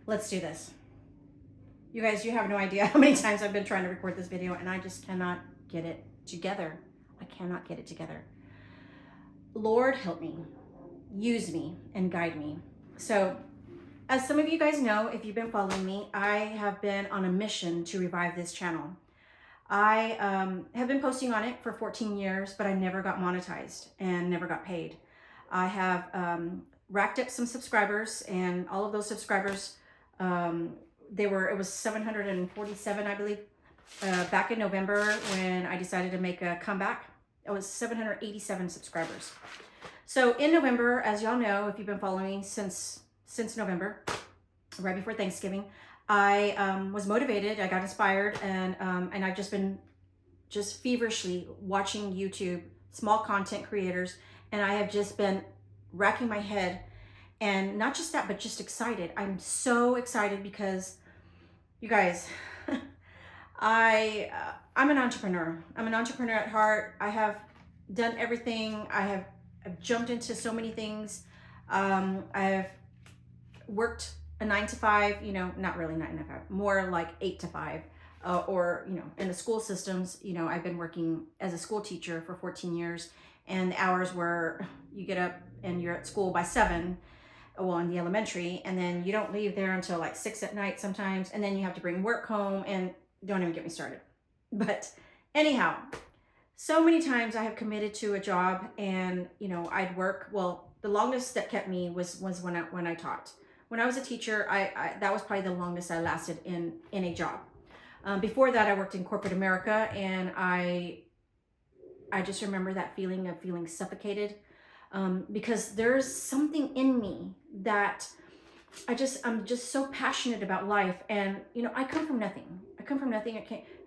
Let's do this. You guys, you have no idea how many times I've been trying to record this video and I just cannot get it together. I cannot get it together. Lord, help me, use me, and guide me. So, as some of you guys know, if you've been following me, I have been on a mission to revive this channel. I have been posting on it for 14 years, but I never got monetized and never got paid. I have racked up some subscribers, and all of those subscribers, it was 747, I believe, back in November when I decided to make a comeback. It was 787 subscribers. So in November, as y'all know, if you've been following me since November, right before Thanksgiving, I was motivated, I got inspired, and I've just been feverishly watching YouTube, small content creators, and I have just been racking my head, and not just that, but just excited. I'm so excited because, you guys, I'm an entrepreneur. I'm an entrepreneur at heart. I have done everything. I've jumped into so many things. I've worked a 9 to 5, not really 9 to 5, more like 8 to 5, or, in the school systems, I've been working as a school teacher for 14 years, and the hours where you get up and you're at school by 7, well, in the elementary, and then you don't leave there until like 6 at night sometimes, and then you have to bring work home, and don't even get me started. But anyhow, so many times I have committed to a job, and I'd work. Well, the longest that kept me was when I taught. When I was a teacher, I that was probably the longest I lasted in a job. Before that, I worked in corporate America, and I just remember that feeling of feeling suffocated, because there's something in me that I'm just so passionate about life, and I come from nothing. I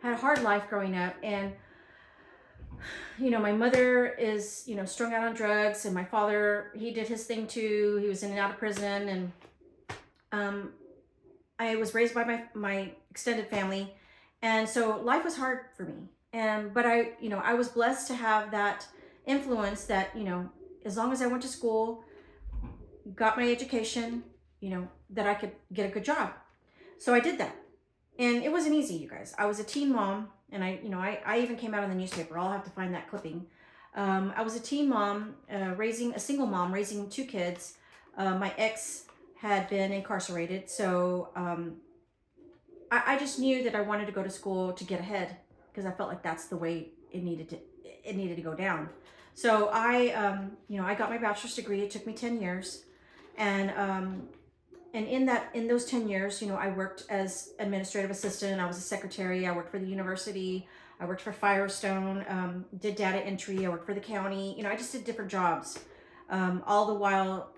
had a hard life growing up, and my mother is strung out on drugs, and my father, he did his thing too. He was in and out of prison, and I was raised by my extended family, and so life was hard for me. But I was blessed to have that influence that as long as I went to school, got my education, that I could get a good job. So I did that, and it wasn't easy, you guys. I was a teen mom, and I even came out in the newspaper. I'll have to find that clipping. I was a teen mom, a single mom, raising 2 kids. My ex had been incarcerated, so I just knew that I wanted to go to school to get ahead, because I felt like that's the way it needed to go down. So I got my bachelor's degree. It took me 10 years, and in those 10 years, I worked as administrative assistant. I was a secretary. I worked for the university. I worked for Firestone. Did data entry. I worked for the county. I just did different jobs, all the while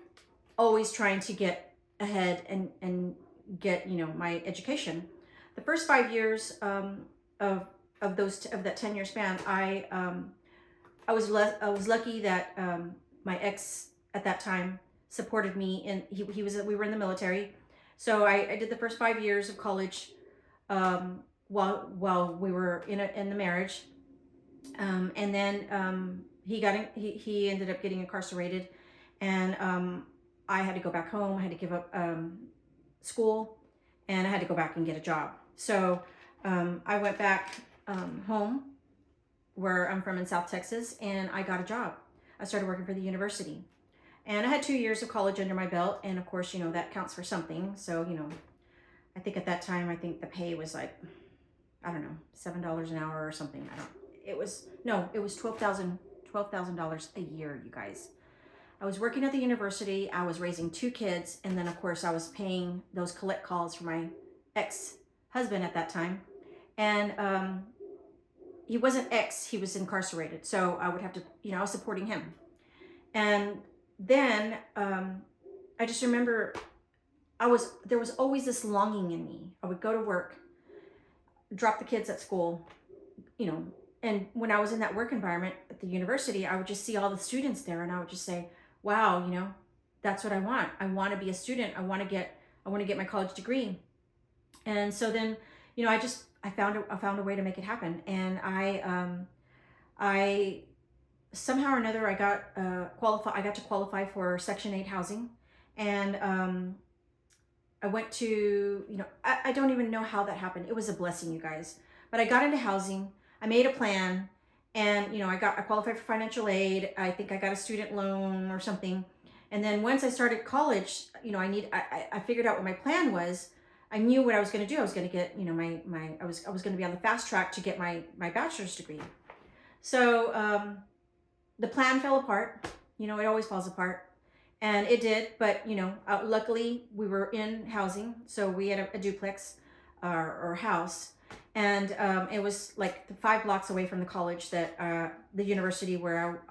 always trying to get ahead and get my education. The first 5 years of that 10-year span, I was lucky that my ex at that time supported me, and we were in the military, so I did the first 5 years of college while we were in the marriage, and then he ended up getting incarcerated, and I had to go back home. I had to give up school, and I had to go back and get a job. So I went back home, where I'm from in South Texas, and I got a job. I started working for the university, and I had 2 years of college under my belt, and of course, that counts for something. So, I think at that time, the pay was like, I don't know, $7 an hour or something. It was $12,000 a year, you guys. I was working at the university, I was raising 2 kids, and then of course I was paying those collect calls for my ex-husband at that time. And he wasn't he was incarcerated, so I would have to, I was supporting him. And then I just remember there was always this longing in me. I would go to work, drop the kids at school, and when I was in that work environment at the university, I would just see all the students there, and I would just say, wow, that's what I want. I want to be a student. I want to get my college degree. And so then, I found a way to make it happen. And I somehow or another, I got to qualify for Section 8 housing. And I went to, I don't even know how that happened. It was a blessing, you guys. But I got into housing. I made a plan, and I qualified for financial aid. I think I got a student loan or something. And then once I started college, I figured out what my plan was. I knew what I was going to do. I was going to get, I was going to be on the fast track to get my bachelor's degree. So the plan fell apart. It always falls apart. And it did, but luckily we were in housing, so we had a duplex or house, and it was like 5 blocks away from the college that the university where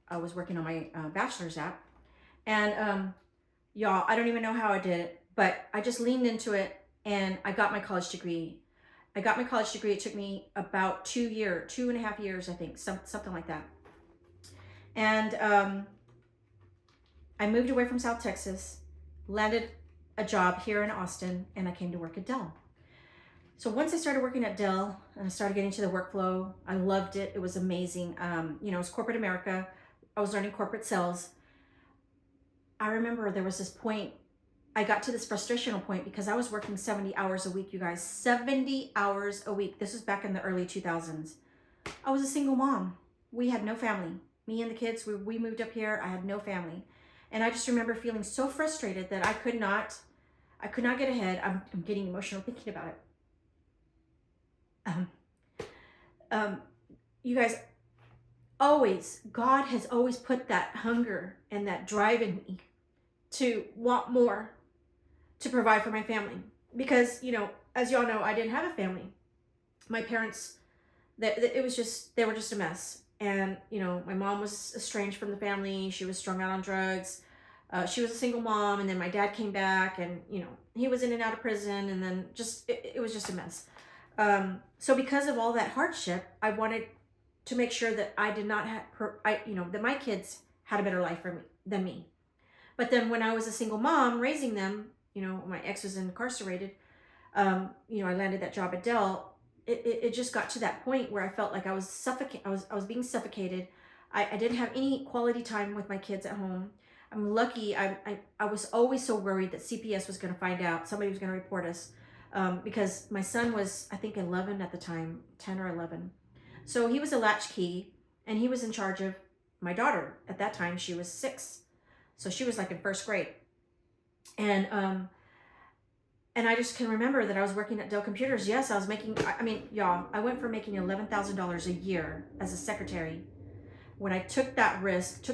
I was working on my bachelor's at. And y'all, I don't even know how I did it, but I just leaned into it, and I got my college degree. It took me about 2.5 years, I think, something like that. And I moved away from South Texas, landed a job here in Austin, and I came to work at Dell. So once I started working at Dell and I started getting to the workflow, I loved it. It was amazing. It was corporate America. I was learning corporate sales. I remember there was this point, I got to this frustrational point because I was working 70 hours a week, you guys. 70 hours a week. This was back in the early 2000s. I was a single mom. We had no family. Me and the kids, we moved up here. I had no family. And I just remember feeling so frustrated that I could not get ahead. I'm getting emotional thinking about it. You guys, God has always put that hunger and that drive in me to want more, to provide for my family. Because, as y'all know, I didn't have a family. My parents, they were just a mess. And, my mom was estranged from the family. She was strung out on drugs. She was a single mom, and then my dad came back, and, he was in and out of prison, and then it was just a mess. So because of all that hardship, I wanted to make sure that I did not have, that my kids had a better life than me. But then when I was a single mom raising them, my ex was incarcerated, I landed that job at Dell. It just got to that point where I felt like I was I was being suffocated. I didn't have any quality time with my kids at home. I'm lucky. I was always so worried that CPS was going to find out. Somebody was going to report us, because my son was, I think, 11 at the time, 10 or 11. So he was a latchkey, and he was in charge of my daughter. At that time, she was 6. So she was like in first grade. And I just can remember that I was working at Dell Computers. Yes, I was making, y'all, I went from making $11,000 a year as a secretary. When I took that risk,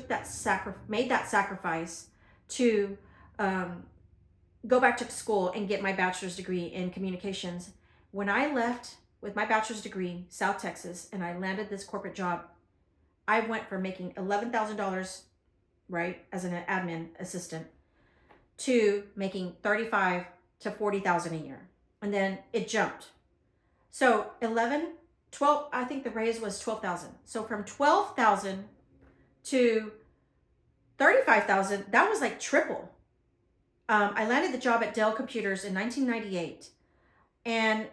made that sacrifice to go back to school and get my bachelor's degree in communications. When I left with my bachelor's degree, South Texas, and I landed this corporate job, I went from making $11,000, right, as an admin assistant, to making $35,000 to $40,000 a year. And then it jumped. So 12, I think the raise was 12,000. So from 12,000 to 35,000, that was like triple. I landed the job at Dell Computers in 1998, and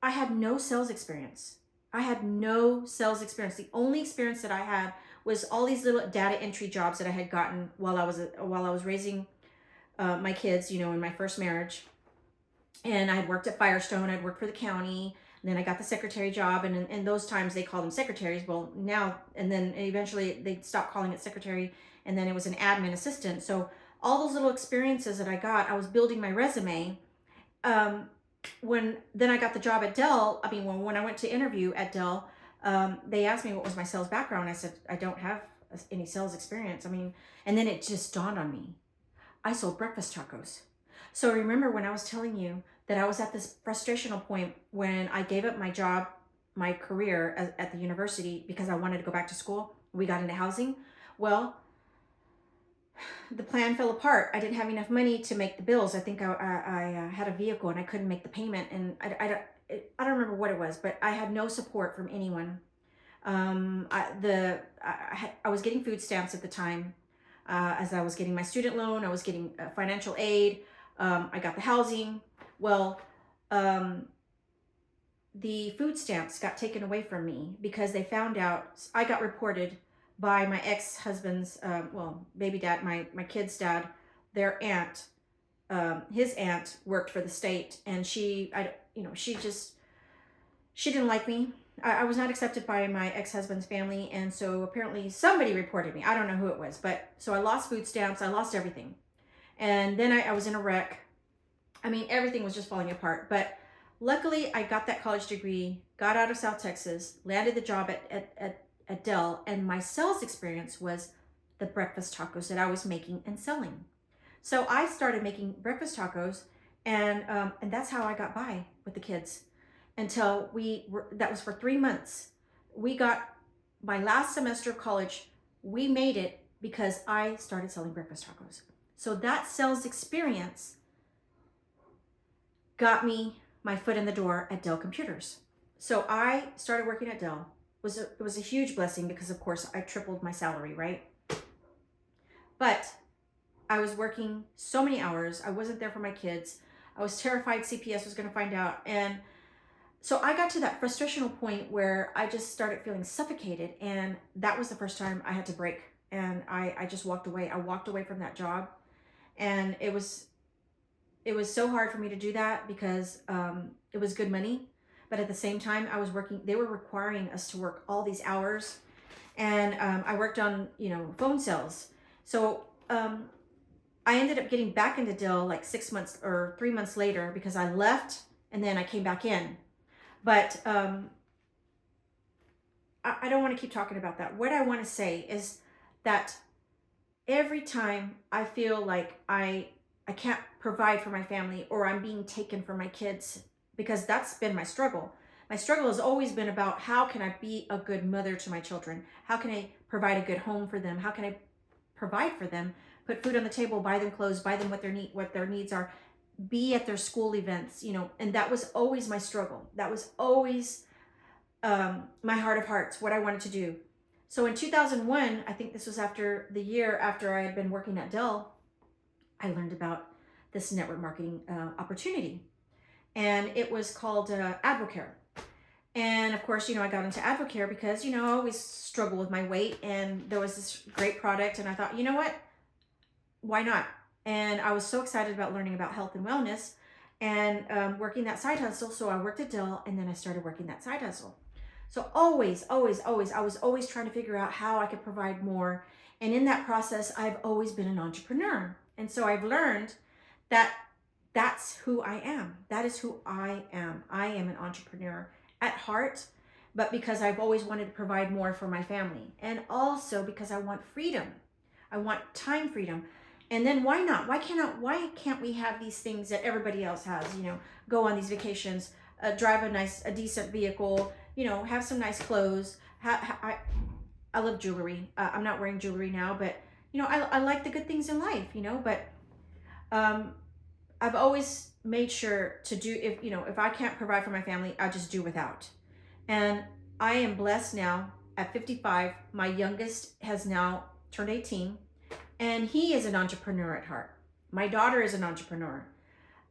I had no sales experience. The only experience that I had was all these little data entry jobs that I had gotten while I was raising my kids, in my first marriage. And I had worked at Firestone. I'd worked for the county. And then I got the secretary job. And in those times, they called them secretaries. Well, now, and then eventually they stopped calling it secretary. And then it was an admin assistant. So all those little experiences that I got, I was building my resume. When then I got the job at Dell, when I went to interview at Dell, they asked me what was my sales background. I said, I don't have any sales experience. And then it just dawned on me. I sold breakfast tacos. So remember when I was telling you that I was at this frustrational point when I gave up my job, my career at the university because I wanted to go back to school. We got into housing. Well, the plan fell apart. I didn't have enough money to make the bills. I think I had a vehicle and I couldn't make the payment. And I don't remember what it was, but I had no support from anyone. I was getting food stamps at the time. As I was getting my student loan, I was getting financial aid. I got the housing. Well, the food stamps got taken away from me because they found out. I got reported by my ex-husband's, baby dad, my kid's dad, their aunt, his aunt worked for the state, and she didn't like me. I was not accepted by my ex-husband's family, and so apparently somebody reported me. I don't know who it was, but so I lost food stamps, I lost everything. And then I was in a wreck. I mean, everything was just falling apart. But luckily, I got that college degree, got out of South Texas, landed the job at Dell, and my sales experience was the breakfast tacos that I was making and selling. So I started making breakfast tacos, and that's how I got by with the kids until that was for 3 months. We got my last semester of college, we made it because I started selling breakfast tacos. So that sales experience got me my foot in the door at Dell Computers. So I started working at Dell. It was a huge blessing because, of course, I tripled my salary, right? But I was working so many hours. I wasn't there for my kids. I was terrified CPS was going to find out. And so I got to that frustrational point where I just started feeling suffocated. And that was the first time I had to break. And I just walked away. I walked away from that job. And it was so hard for me to do that because it was good money. But at the same time, I was working, they were requiring us to work all these hours. And I worked on, phone sales. So I ended up getting back into Dell like 6 months or 3 months later because I left and then I came back in. But I don't want to keep talking about that. What I want to say is that every time I feel like I can't provide for my family or I'm being taken from my kids, because that's been my struggle. My struggle has always been about how can I be a good mother to my children? How can I provide a good home for them? How can I provide for them, put food on the table, buy them clothes, buy them what their needs are, be at their school events, and that was always my struggle. That was always my heart of hearts, what I wanted to do. So in 2001, I think this was after the year after I had been working at Dell, I learned about this network marketing opportunity. And it was called Advocare. And of course, I got into Advocare because, I always struggle with my weight, and there was this great product, and I thought, you know what? Why not? And I was so excited about learning about health and wellness and working that side hustle. So I worked at Dell, and then I started working that side hustle. So always, I was always trying to figure out how I could provide more. And in that process, I've always been an entrepreneur. And so I've learned that that's who I am. That is who I am. I am an entrepreneur at heart, but because I've always wanted to provide more for my family. And also because I want freedom. I want time freedom. And then why not? Why can't we have these things that everybody else has? Go on these vacations, drive a decent vehicle, have some nice clothes. I love jewelry. I'm not wearing jewelry now, but I like the good things in life, but I've always made sure to do, if I can't provide for my family, I'll just do without. And I am blessed now at 55. My youngest has now turned 18, and he is an entrepreneur at heart. My daughter is an entrepreneur.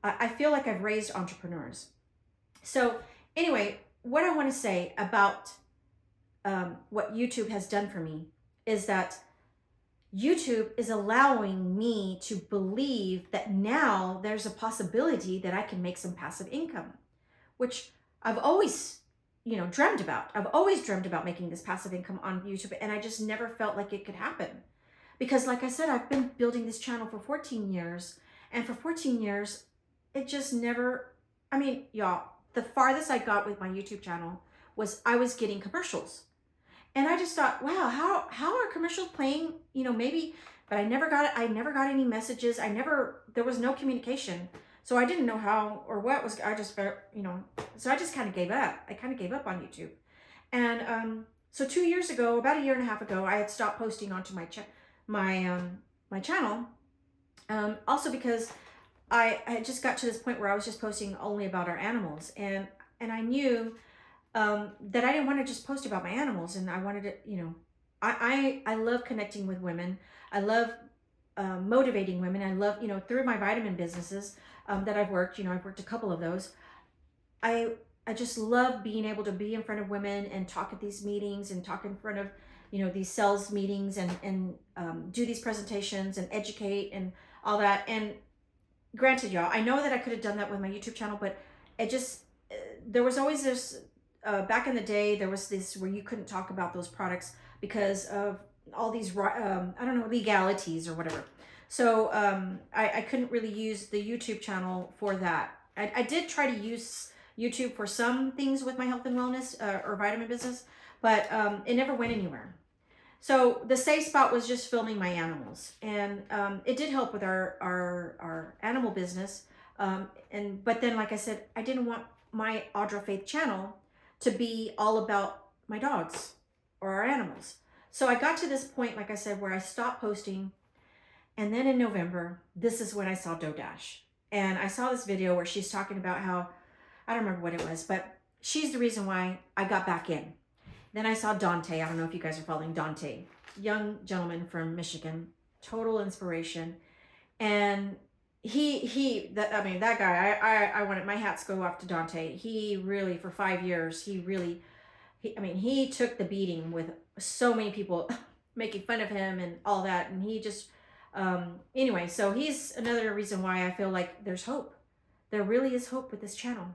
I feel like I've raised entrepreneurs. So anyway, what I want to say about what YouTube has done for me is that YouTube is allowing me to believe that now there's a possibility that I can make some passive income, which I've always, dreamt about. I've always dreamt about making this passive income on YouTube, and I just never felt like it could happen. Because like I said, I've been building this channel for 14 years, and for 14 years, it just never, y'all, the farthest I got with my YouTube channel was I was getting commercials. And I just thought, wow, how are commercials playing? Maybe, but I never got any messages. There was no communication. So I didn't know how or what was, I just felt, so I just kind of gave up. I kind of gave up on YouTube. And so 2 years ago, about a year and a half ago, I had stopped posting onto my channel. Also because I just got to this point where I was just posting only about our animals. And I knew that I didn't want to just post about my animals, and I wanted to, I love connecting with women. I love motivating women. I love, through my vitamin businesses that I've worked, I've worked a couple of those. I just love being able to be in front of women and talk at these meetings and talk in front of, these sales meetings and do these presentations and educate and all that. And granted, y'all, I know that I could have done that with my YouTube channel, but it just, there was always this, back in the day, there was this where you couldn't talk about those products because of all these, I don't know, legalities or whatever. So I couldn't really use the YouTube channel for that. I did try to use YouTube for some things with my health and wellness or vitamin business, but it never went anywhere. So the safe spot was just filming my animals, and it did help with our animal business. But then, like I said, I didn't want my Audra Faith channel to be all about my dogs or our animals. So I got to this point, like I said, where I stopped posting. And then in November, this is when I saw Dodash. And I saw this video where she's talking about how, I don't remember what it was, but she's the reason why I got back in. Then I saw Dante. I don't know if you guys are following Dante. Young gentleman from Michigan. Total inspiration. And that guy, I wanted, my hats go off to Dante. He really, for 5 years, he took the beating with so many people making fun of him and all that. And he just, anyway, so he's another reason why I feel like there's hope. There really is hope with this channel.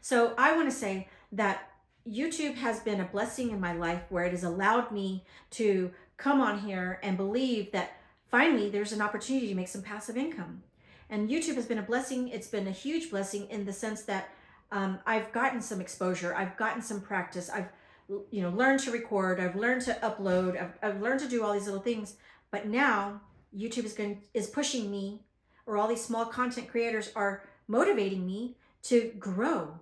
So I want to say that YouTube has been a blessing in my life where it has allowed me to come on here and believe that finally there's an opportunity to make some passive income. And YouTube has been a blessing. It's been a huge blessing in the sense that I've gotten some exposure. I've gotten some practice. I've learned to record. I've learned to upload. I've learned to do all these little things. But now YouTube is pushing me, or all these small content creators are motivating me to grow.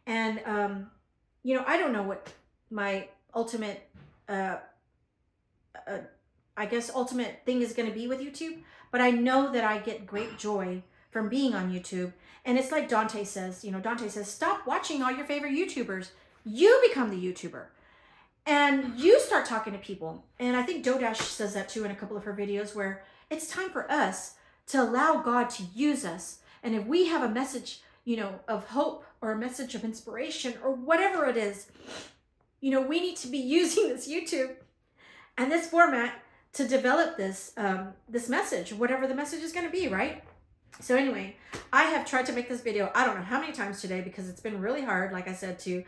And I don't know what my ultimate, ultimate thing is going to be with YouTube, but I know that I get great joy from being on YouTube. And it's like Dante says, stop watching all your favorite YouTubers. You become the YouTuber. And you start talking to people. And I think Dodash says that too in a couple of her videos, where it's time for us to allow God to use us. And if we have a message, of hope or a message of inspiration or whatever it is, we need to be using this YouTube and this format to develop this message, whatever the message is going to be, right? So anyway, I have tried to make this video, I don't know how many times today, because it's been really hard, like I said, to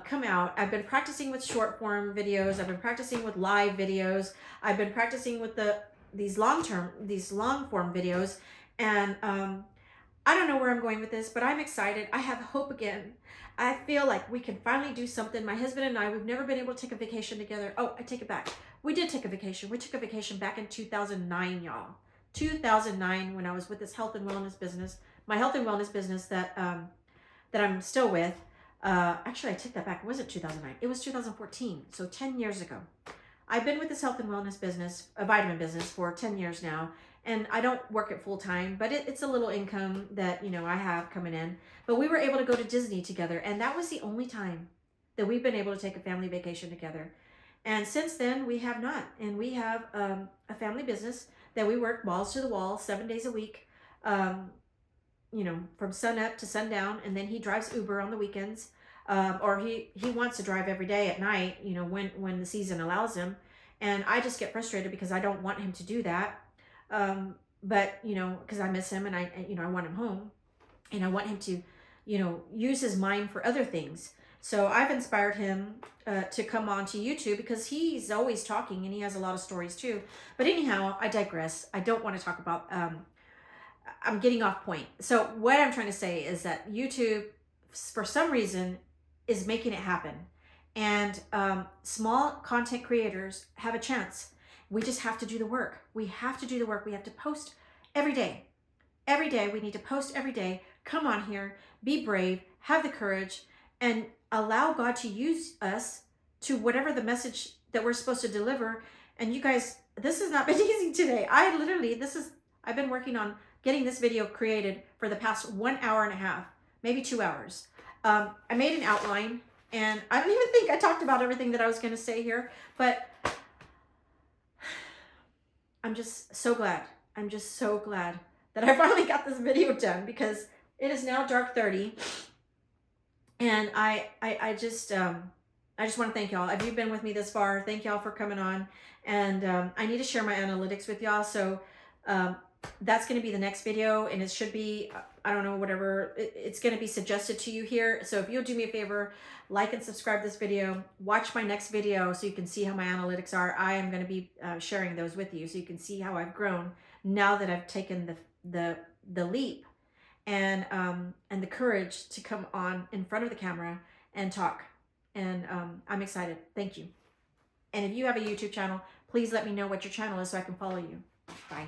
come out. I've been practicing with short form videos. I've been practicing with live videos. I've been practicing with these long form videos. And I don't know where I'm going with this, but I'm excited. I have hope again. I feel like we can finally do something. My husband and I, we've never been able to take a vacation together. Oh, I take it back. We did take a vacation. We took a vacation back in 2009, y'all. 2009, when I was with this health and wellness business, my health and wellness business that I'm still with. Actually, I take that back. It wasn't 2009. It was 2014. So 10 years ago. I've been with this health and wellness business, a vitamin business, for 10 years now. And I don't work it full time, but it's a little income that, I have coming in. But we were able to go to Disney together. And that was the only time that we've been able to take a family vacation together. And since then, we have not. And we have a family business that we work balls to the wall 7 days a week, from sun up to sundown. And then he drives Uber on the weekends. Or he wants to drive every day at night, when the season allows him. And I just get frustrated because I don't want him to do that. But, because I miss him and I want him home, and I want him to, use his mind for other things. So I've inspired him to come on to YouTube because he's always talking and he has a lot of stories too. But anyhow, I digress. I don't want to talk about, I'm getting off point. So what I'm trying to say is that YouTube, for some reason, is making it happen. And small content creators have a chance. We just have to do the work. We have to do the work. We have to post every day. Every day, we need to post every day. Come on here, be brave, have the courage, and allow God to use us to whatever the message that we're supposed to deliver. And you guys, this has not been easy today. I've been working on getting this video created for the past 1 hour and a half, maybe 2 hours. I made an outline, and I don't even think I talked about everything that I was going to say here, but I'm just so glad. I'm just so glad that I finally got this video done, because it is now dark 30. And I just want to thank y'all. If you've been with me this far, thank y'all for coming on. And I need to share my analytics with y'all. So that's going to be the next video, and it should be, I don't know, whatever, it's going to be suggested to you here. So if you'll do me a favor, like and subscribe this video, watch my next video so you can see how my analytics are. I am going to be sharing those with you so you can see how I've grown now that I've taken the leap and the courage to come on in front of the camera and talk. And I'm excited. Thank you. And if you have a YouTube channel, please let me know what your channel is so I can follow you. Bye.